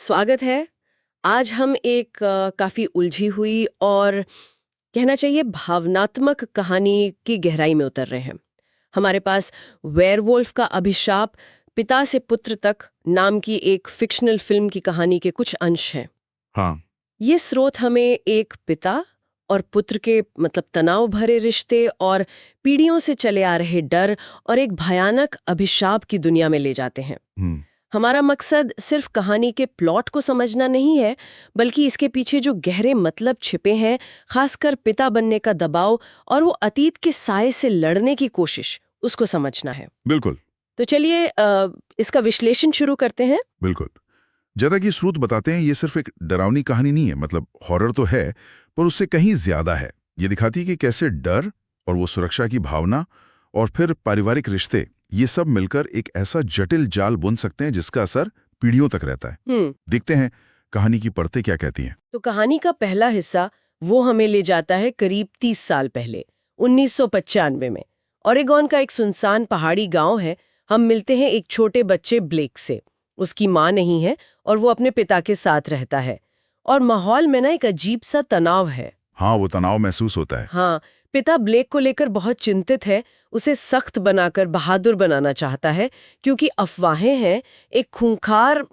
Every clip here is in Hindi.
स्वागत है। आज हम एक काफ़ी उलझी हुई और कहना चाहिए भावनात्मक कहानी की गहराई में उतर रहे हैं। हमारे पास वेयरवुल्फ का अभिशाप, पिता से पुत्र तक नाम की एक फिक्शनल फिल्म की कहानी के कुछ अंश हैं। हाँ। ये स्रोत हमें एक पिता और पुत्र के तनाव भरे रिश्ते और पीढ़ियों से चले आ रहे डर और एक भयानक अभिशाप की दुनिया में ले जाते हैं। हमारा मकसद सिर्फ कहानी के प्लॉट को समझना नहीं है, बल्कि इसके पीछे जो गहरे मतलब छिपे हैं, खासकर पिता बनने का दबाव और वो अतीत के साए से लड़ने की कोशिश, उसको समझना है। बिल्कुल। तो चलिए इसका विश्लेषण शुरू करते हैं। बिल्कुल। जैसा कि स्रोत बताते हैं, ये सिर्फ एक डरावनी कहानी नहीं है। हॉरर तो है, पर उससे कहीं ज्यादा है। ये दिखाती है कि कैसे डर और वो सुरक्षा की भावना और फिर पारिवारिक रिश्ते, ये सब मिलकर एक ऐसा जटिल जाल बुन सकते हैं जिसका असर पीढ़ियों तक रहता है। देखते हैं कहानी की परतें क्या कहती हैं। तो कहानी का पहला हिस्सा वो हमें ले जाता है करीब 30 साल पहले, 1995 में। ओरेगॉन का एक सुनसान पहाड़ी गांव है। हम मिलते हैं एक छोटे बच्चे ब्लेक से। उसकी माँ नहीं है और वो अपने पिता के साथ रहता है। और माहौल में ना एक अजीब सा तनाव है। हाँ, वो तनाव महसूस होता है। हाँ, पिता ब्लेक को लेकर बहुत चिंतित है। उसे सख्त बनाकर बहादुर बनाना चाहता है, क्योंकि अफवाहें हैं एक खूंखार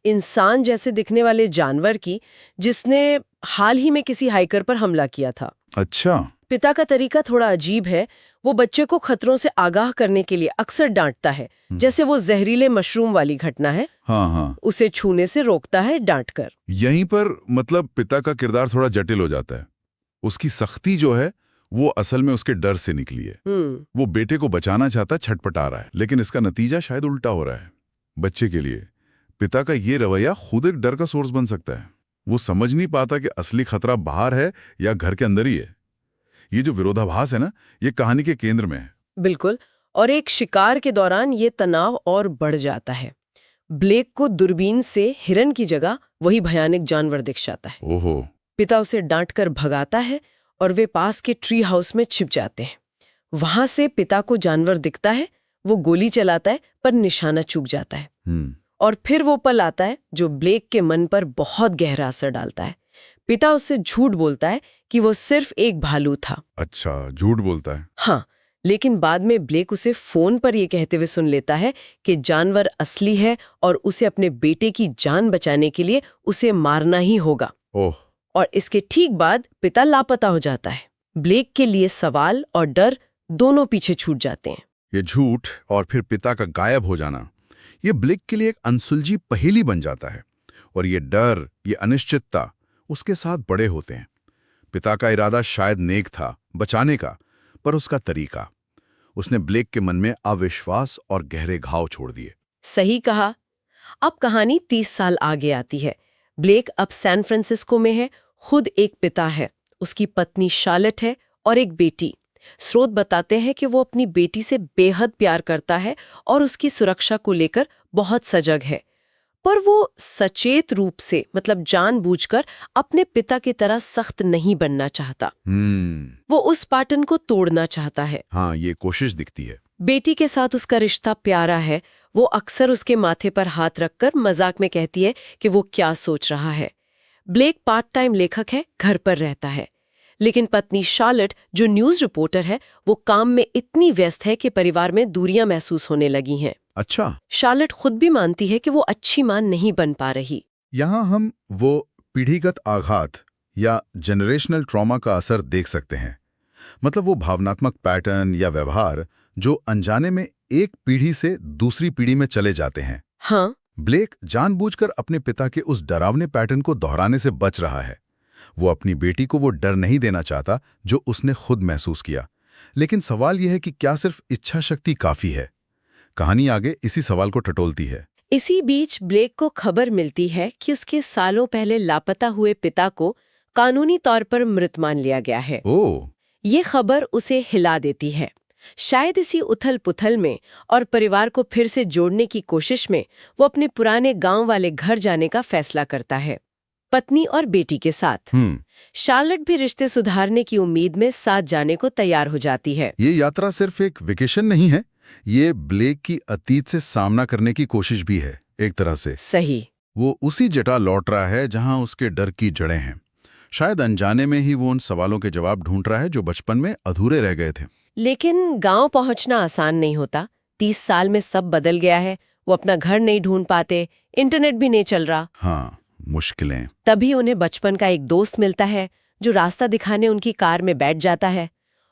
इंसान जैसे दिखने वाले जानवर की, जिसने हाल ही में किसी हाइकर पर हमला किया था। अच्छा। पिता का तरीका थोड़ा अजीब है। वो बच्चे को खतरों से आगाह करने के लिए अक्सर डांटता है, जैसे वो जहरीले मशरूम वाली घटना है। हाँ। उसे छूने से रोकता है डांटकर। यहीं पर पिता का किरदार थोड़ा जटिल हो जाता है। उसकी सख्ती जो है वो असल में उसके डर से निकली है। वो बेटे को बचाना चाहता, छटपटा रहा है, लेकिन इसका नतीजा शायद उल्टा हो रहा है। बच्चे के लिए पिता का ये रवैया खुद एक डर का सोर्स बन सकता है। वो समझ नहीं पाता कि असली खतरा बाहर है या घर के अंदर ही है। ये जो विरोधाभास है ना, ये कहानी के केंद्र में है। बिल्कुल। और एक शिकार के दौरान ये तनाव और बढ़ जाता है। ब्लेक को दूरबीन से हिरन की जगह वही भयानक जानवर दिख जाता है। ओहो। पिता उसे डांटकर भगाता है और वे पास के ट्री हाउस में छिप जाते हैं। वहां से पिता को जानवर दिखता है। वो गोली चलाता है, पर निशाना चूक जाता है। और फिर वो पल आता है जो ब्लेक के मन पर बहुत गहरा असर डालता है। पिता उससे झूठ बोलता है कि वो सिर्फ एक भालू था। अच्छा, झूठ बोलता है? हाँ, लेकिन बाद में ब्लेक उसे फोन पर ये कहते हुए सुन लेता है कि जानवर असली है और उसे अपने बेटे की जान बचाने के लिए उसे मारना ही होगा। ओह। और इसके ठीक बाद पिता लापता हो जाता है। ब्लेक के लिए सवाल और डर दोनों पीछे छूट जाते हैं। ये झूठ और फिर पिता का गायब हो जाना, ये ब्लेक के लिए एक अनसुलझी पहेली बन जाता है। और ये डर, ये अनिश्चितता उसके साथ बड़े होते हैं। पिता का इरादा शायद नेक था, बचाने का, पर उसका तरीका, उसने ब्लेक के मन में अविश्वास और गहरे घाव छोड़ दिए। सही कहा। अब कहानी 30 साल आगे आती है। ब्लेक अब सैन फ्रांसिस्को में है, खुद एक पिता है। उसकी पत्नी शार्लेट है और एक बेटी। स्रोत बताते हैं कि वो अपनी बेटी से बेहद प्यार करता है और उसकी सुरक्षा को लेकर बहुत सजग है। पर वो सचेत रूप से जानबूझकर अपने पिता की तरह सख्त नहीं बनना चाहता। वो उस पैटर्न को तोड़ना चाहता है। हाँ, ये कोशिश दिखती है। बेटी के साथ उसका रिश्ता प्यारा है। वो अक्सर उसके माथे पर हाथ रखकर मजाक में कहती है कि वो क्या सोच रहा है। ब्लेक पार्ट टाइम लेखक है, घर पर रहता है। लेकिन पत्नी शार्लेट, जो न्यूज रिपोर्टर है, वो काम में इतनी व्यस्त है कि परिवार में दूरियां महसूस होने लगी हैं। अच्छा। शार्लेट खुद भी मानती है कि वो अच्छी मां नहीं बन पा रही। यहाँ हम वो पीढ़ीगत आघात या जनरेशनल ट्रॉमा का असर देख सकते हैं। वो भावनात्मक पैटर्न या व्यवहार जो अनजाने में एक पीढ़ी से दूसरी पीढ़ी में चले जाते हैं। हाँ, ब्लेक जानबूझकर अपने पिता के उस डरावने पैटर्न को दोहराने से बच रहा है। वो अपनी बेटी को वो डर नहीं देना चाहता जो उसने खुद महसूस किया। लेकिन सवाल यह है कि क्या सिर्फ इच्छा शक्ति काफी है? कहानी आगे इसी सवाल को टटोलती है। इसी बीच ब्लेक को खबर मिलती है कि उसके सालों पहले लापता हुए पिता को कानूनी तौर पर मृत मान लिया गया है। ओह। ये खबर उसे हिला देती है। शायद इसी उथल-पुथल में और परिवार को फिर से जोड़ने की कोशिश में वो अपने पुराने गांव वाले घर जाने का फैसला करता है, पत्नी और बेटी के साथ। शार्लेट भी रिश्ते सुधारने की उम्मीद में साथ जाने को तैयार हो जाती है। ये यात्रा सिर्फ एक वेकेशन नहीं है, ये ब्लेक की अतीत से सामना करने की कोशिश भी है, एक तरह से। सही। वो उसी जटा लौट रहा है जहां उसके डर की जड़ें हैं। शायद अनजाने में ही वो उन सवालों के जवाब ढूंढ रहा है जो बचपन में अधूरे रह गए थे। लेकिन गांव पहुंचना आसान नहीं होता। 30 साल में सब बदल गया है। वो अपना घर नहीं ढूंढ पाते, इंटरनेट भी नहीं चल रहा। हाँ, मुश्किलें। तभी उन्हें बचपन का एक दोस्त मिलता है जो रास्ता दिखाने उनकी कार में बैठ जाता है।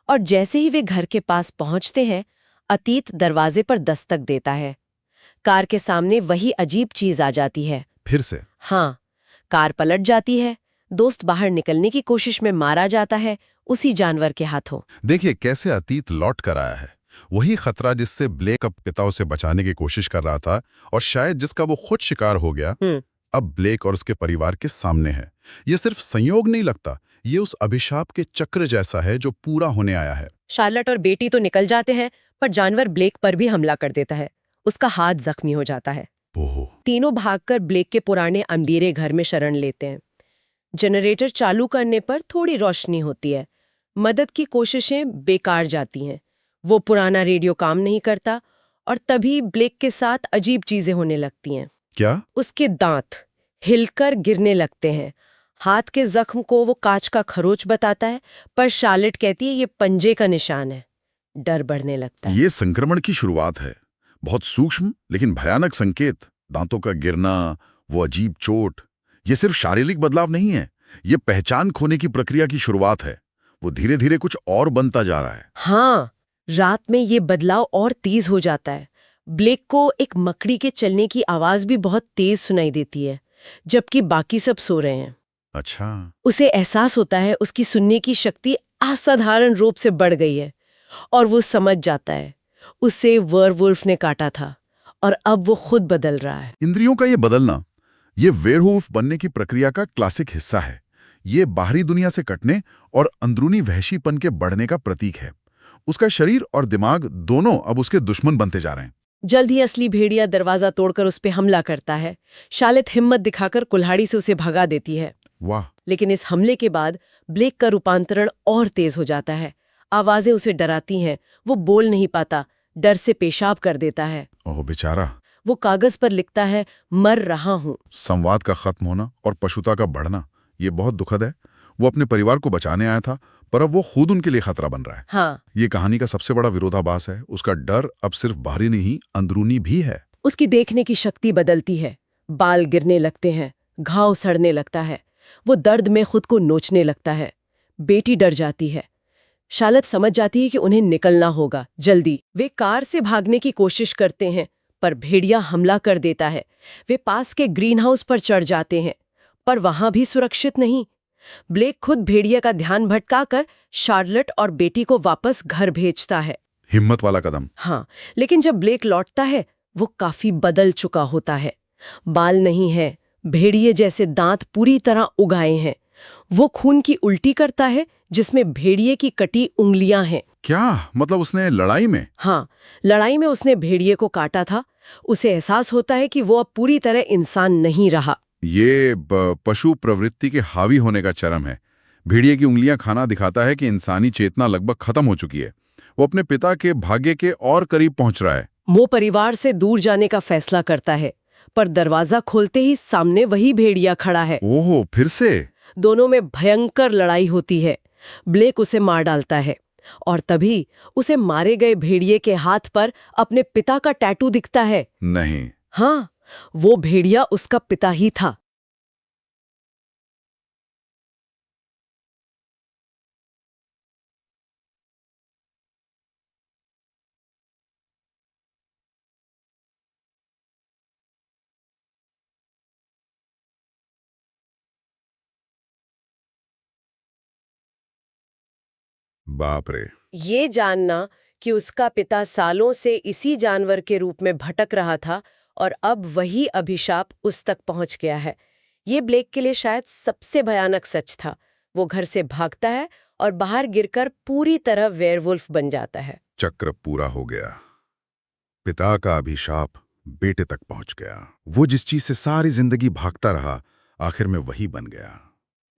और जैसे ही वे घर के पास पहुंचते हैं, अतीत दरवाजे पर दस्तक देता है। कार के सामने वही अजीब चीज आ जाती है। फिर से? हाँ, कार पलट जाती है। दोस्त बाहर निकलने की कोशिश में मारा जाता है, उसी जानवर के हाथों। देखिए कैसे अतीत लौट कर आया है। वही खतरा जिससे ब्लेक अब पिता उसे बचाने की कोशिश कर रहा था और शायद जिसका वो खुद शिकार हो गया, अब ब्लेक और उसके परिवार के सामने है। ये सिर्फ संयोग नहीं लगता, ये उस अभिशाप के चक्र जैसा है जो पूरा होने आया है। शार्लट और बेटी तो निकल जाते हैं, पर जानवर ब्लेक पर भी हमला कर देता है। उसका हाथ जख्मी हो जाता है। ओह, तीनों भागकर ब्लेक के पुराने अंधेरे घर में शरण लेते हैं। जनरेटर चालू करने पर थोड़ी रोशनी होती है। मदद की कोशिशें बेकार जाती हैं। वो पुराना रेडियो काम नहीं करता और तभी ब्लेक के साथ अजीब चीजें होने लगती हैं। क्या? उसके दांत हिलकर गिरने लगते हैं। हाथ के जख्म को वो कांच का खरोच बताता है, पर शार्लेट कहती है ये पंजे का निशान है। डर बढ़ने लगता है। ये संक्रमण की शुरुआत है। बहुत सूक्ष्म लेकिन भयानक संकेत। दांतों का गिरना, वो अजीब चोट, ये सिर्फ शारीरिक बदलाव नहीं है, ये पहचान खोने की प्रक्रिया की शुरुआत है। वो धीरे धीरे कुछ और बनता जा रहा है। हाँ, रात में ये बदलाव और तेज हो जाता है। ब्लेक को एक मकड़ी के चलने की आवाज भी बहुत तेज सुनाई देती है, जबकि बाकी सब सो रहे हैं। अच्छा। उसे एहसास होता है उसकी सुनने की शक्ति असाधारण रूप से बढ़ गई है और वो समझ जाता है उसे वेयरवुल्फ ने काटा था और अब वो खुद बदल रहा है। इंद्रियों का ये बदलना, ये वेयरवुल्फ बनने की प्रक्रिया का क्लासिक हिस्सा है। ये बाहरी दुनिया से कटने और अंदरूनी वहशीपन के बढ़ने का प्रतीक है। उसका शरीर और दिमाग दोनों अब उसके दुश्मन बनते जा रहे हैं। जल्द ही असली भेड़िया दरवाजा तोड़कर उस पर हमला करता है। शार्लेट हिम्मत दिखाकर कुल्हाड़ी से उसे भगा देती है। वाह। लेकिन इस हमले के बाद ब्लेक का रूपांतरण और तेज हो जाता है। आवाजें उसे डराती हैं। वो बोल नहीं पाता, डर से पेशाब कर देता है। ओह बेचारा। वो कागज पर लिखता है, मर रहा हूं। संवाद का खत्म होना और पशुता का बढ़ना, ये बहुत दुखद है। वो अपने परिवार को बचाने आया था, पर अब वो खुद उनके लिए खतरा बन रहा है। हाँ, ये कहानी का सबसे बड़ा विरोधाभास है। उसका डर अब सिर्फ बाहरी नहीं, अंदरूनी भी है। उसकी देखने की शक्ति बदलती है। बाल गिरने लगते हैं, घाव सड़ने लगता है। वो दर्द में खुद को नोचने लगता है। बेटी डर जाती है। शार्लेट समझ जाती है कि उन्हें निकलना होगा जल्दी। वे कार से भागने की कोशिश करते हैं, पर भेड़िया हमला कर देता है। वे पास के ग्रीन हाउस पर चढ़ जाते हैं, पर वहां भी सुरक्षित नहीं। ब्लेक खुद भेड़िया का ध्यान भटकाकर शार्लेट और बेटी को वापस घर भेजता है। हिम्मत वाला कदम। हाँ, लेकिन जब ब्लेक लौटता है, वो काफी बदल चुका होता है। बाल नहीं है, भेड़िए जैसे दांत पूरी तरह उगाए हैं। वो खून की उल्टी करता है, जिसमें भेड़िए की कटी उंगलियां हैं। क्या मतलब? उसने लड़ाई में? हाँ, लड़ाई में उसने भेड़िए को काटा था। उसे एहसास होता है कि वो अब पूरी तरह इंसान नहीं रहा। ये पशु प्रवृत्ति के हावी होने का चरम है। भेड़िए की उंगलियां खाना दिखाता है कि इंसानी चेतना लगभग खत्म हो चुकी है। वो अपने पिता के भाग्य के और करीब पहुंच रहा है। वो परिवार से दूर जाने का फैसला करता है, पर दरवाजा खोलते ही सामने वही भेड़िया खड़ा है। ओहो, फिर से? दोनों में भयंकर लड़ाई होती है। ब्लेक उसे मार डालता है और तभी उसे मारे गए भेड़िए के हाथ पर अपने पिता का टैटू दिखता है। नहीं। हाँ, वो भेड़िया उसका पिता ही था। बाप रे। ये जानना कि उसका पिता सालों से इसी जानवर के रूप में भटक रहा था और अब वही अभिशाप उस तक पहुंच गया है, ये ब्लेक के लिए शायद सबसे भयानक सच था। वो घर से भागता है और बाहर गिरकर पूरी तरह वेयरवुल्फ बन जाता है। चक्र पूरा हो गया। पिता का अभिशाप बेटे तक पहुंच गया। वो जिस चीज से सारी जिंदगी भागता रहा, आखिर में वही बन गया।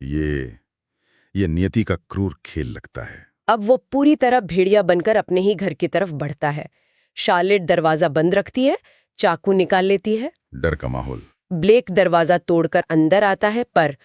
ये नियति का क्रूर खेल लगता है। अब वो पूरी तरह भेड़िया बनकर अपने ही घर की तरफ बढ़ता है। शार्लेट दरवाजा बंद रखती है, चाकू निकाल लेती है। डर का माहौल। ब्लेक दरवाजा तोड़कर अंदर आता है पर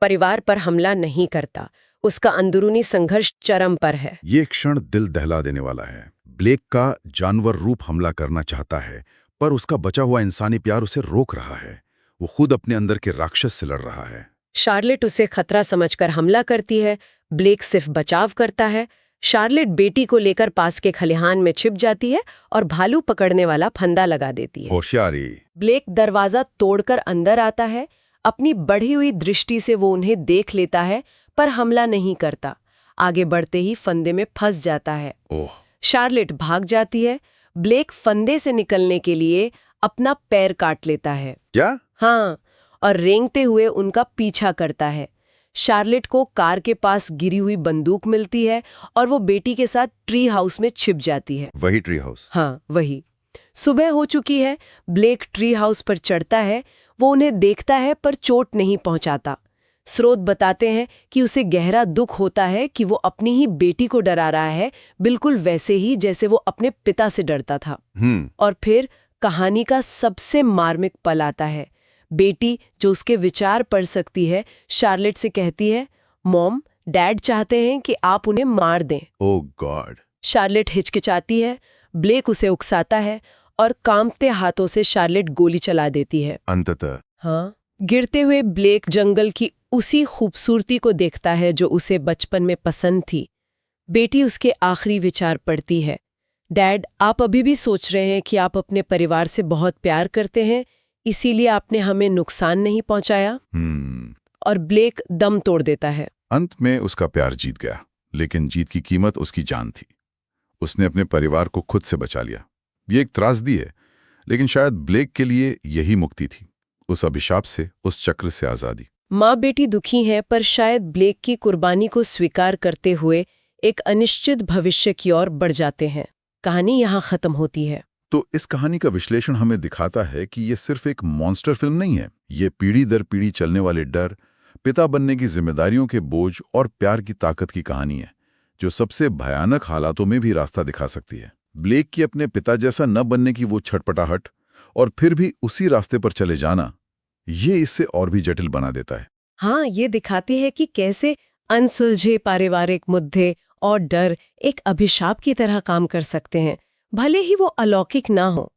परिवार पर हमला नहीं करता। उसका अंदरूनी संघर्ष चरम पर है। ये क्षण दिल दहला देने वाला है। ब्लेक का जानवर रूप हमला करना चाहता है, पर उसका बचा हुआ इंसानी प्यार उसे रोक रहा है। वो खुद अपने अंदर के राक्षस से लड़ रहा है। शार्लेट उसे खतरा समझकर हमला करती है। ब्लेक सिर्फ बचाव करता है। शार्लेट बेटी को लेकर पास के खलिहान में छिप जाती है और भालू पकड़ने वाला फंदा लगा देती है। होशियारी। ब्लेक दरवाजा तोड़कर अंदर आता है। अपनी बढ़ी हुई दृष्टि से वो उन्हें देख लेता है, पर हमला नहीं करता। आगे बढ़ते ही फंदे में फंस जाता है। ओह। शार्लेट भाग जाती है। ब्लेक फंदे से निकलने के लिए अपना पैर काट लेता है। क्या? हाँ, और रेंगते हुए उनका पीछा करता है। शार्लेट को कार के पास गिरी हुई बंदूक मिलती है और वो बेटी के साथ ट्री हाउस में छिप जाती है। वही ट्री हाउस? हाँ, वही। सुबह हो चुकी है। ब्लेक ट्री हाउस पर चढ़ता है। वो उन्हें देखता है पर चोट नहीं पहुंचाता। स्रोत बताते हैं कि उसे गहरा दुख होता है कि वो अपनी ही बेटी को डरा रहा है, बिल्कुल वैसे ही जैसे वो अपने पिता से डरता था। और फिर कहानी का सबसे मार्मिक पल आता है। बेटी, जो उसके विचार पढ़ सकती है, शार्लेट से कहती है, मॉम, डैड चाहते हैं कि आप उन्हें मार दें। ओह गॉड। शार्लेट हिचकिचाती है। ब्लेक उसे उकसाता है और कांपते हाथों से शार्लेट गोली चला देती है। अंततः हाँ, गिरते हुए ब्लेक जंगल की उसी खूबसूरती को देखता है जो उसे बचपन में पसंद थी। बेटी उसके आखिरी विचार पढ़ती है। डैड, आप अभी भी सोच रहे हैं कि आप अपने परिवार से बहुत प्यार करते हैं, इसीलिए आपने हमें नुकसान नहीं पहुंचाया। और ब्लेक दम तोड़ देता है। अंत में उसका प्यार जीत गया, लेकिन जीत की कीमत उसकी जान थी। उसने अपने परिवार को खुद से बचा लिया। ये एक त्रासदी है, लेकिन शायद ब्लेक के लिए यही मुक्ति थी। उस अभिशाप से, उस चक्र से आजादी। माँ बेटी दुखी हैं, पर शायद ब्लेक की कुर्बानी को स्वीकार करते हुए एक अनिश्चित भविष्य की ओर बढ़ जाते हैं। कहानी यहाँ खत्म होती है। तो इस कहानी का विश्लेषण हमें दिखाता है कि ये सिर्फ एक मॉन्स्टर फिल्म नहीं है। ये पीढ़ी दर पीढ़ी चलने वाले डर, पिता बनने की जिम्मेदारियों के बोझ और प्यार की ताकत की कहानी है, जो सबसे भयानक हालातों में भी रास्ता दिखा सकती है। ब्लेक की अपने पिता जैसा न बनने की वो छटपटाहट और फिर भी उसी रास्ते पर चले जाना, ये इससे और भी जटिल बना देता है। हाँ, ये दिखाती है कि कैसे अनसुलझे पारिवारिक मुद्दे और डर एक अभिशाप की तरह काम कर सकते हैं, भले ही वो अलौकिक ना हो।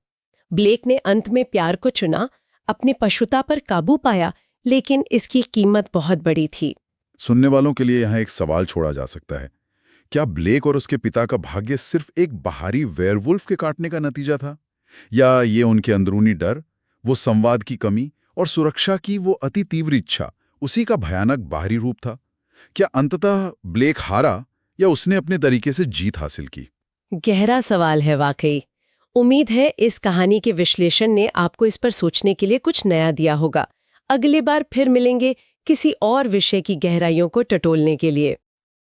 ब्लेक ने अंत में प्यार को चुना, अपनी पशुता पर काबू पाया, लेकिन इसकी कीमत बहुत बड़ी थी। सुनने वालों के लिए यहाँ एक सवाल छोड़ा जा सकता है। क्या ब्लेक और उसके पिता का भाग्य सिर्फ एक बाहरी वेयरवुल्फ के काटने का नतीजा था, या ये उनके अंदरूनी डर, वो संवाद की कमी और सुरक्षा की वो अति तीव्र इच्छा, उसी का भयानक बाहरी रूप था? क्या अंततः ब्लेक हारा या उसने अपने तरीके से जीत हासिल की? गहरा सवाल है वाकई। उम्मीद है इस कहानी के विश्लेषण ने आपको इस पर सोचने के लिए कुछ नया दिया होगा। अगली बार फिर मिलेंगे किसी और विषय की गहराइयों को टटोलने के लिए।